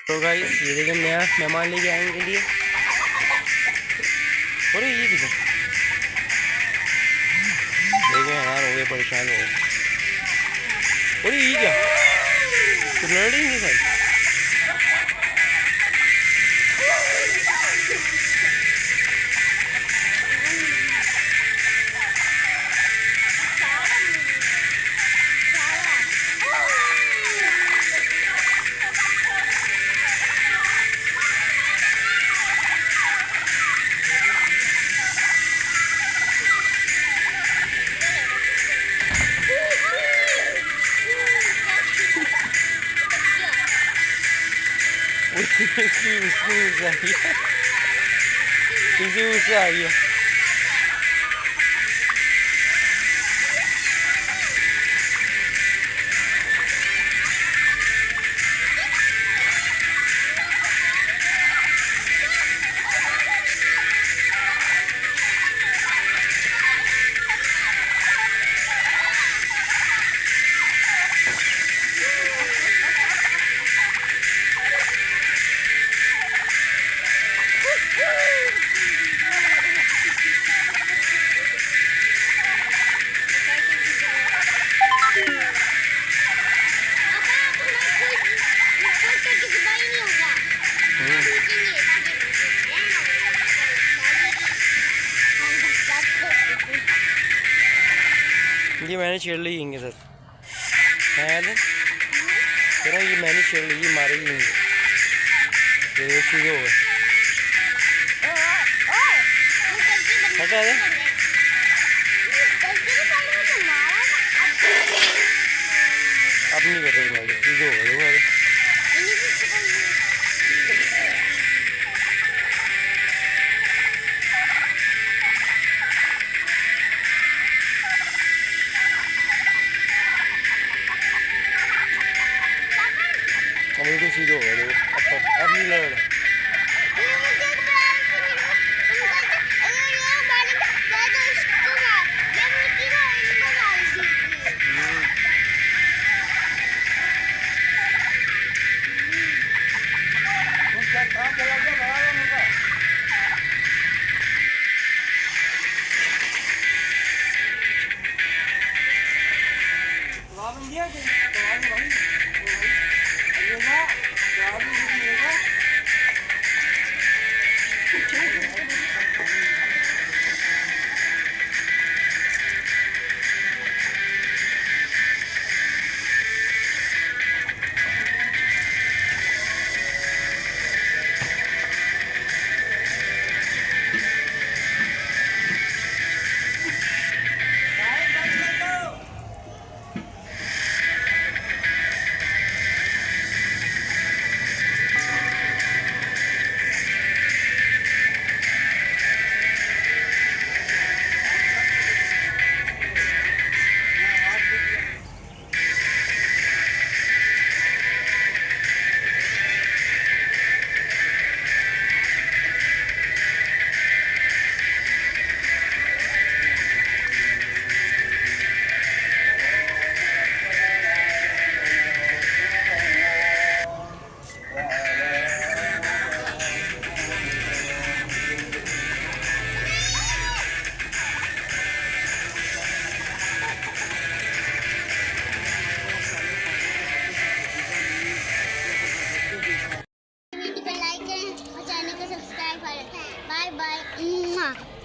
तो गाइस ये देखिए नया मेहमान लेके आने के लिए। अरे ये देखो देखो हैरान हो गए, परेशान हो गए। अरे ये क्या तो लड़ रही है सर। उससे आई है। ये मैंने छेड़ ली यहीं सर है ना, तेरा ये मैंने छेड़ ली, ये मारे ही ये सीधे हो गए। हटा दे अब नहीं कर रहे, सीधे हो गए। बिल्कुल सीधे हो गए, अब नहीं लड़ रहा। Bye bye.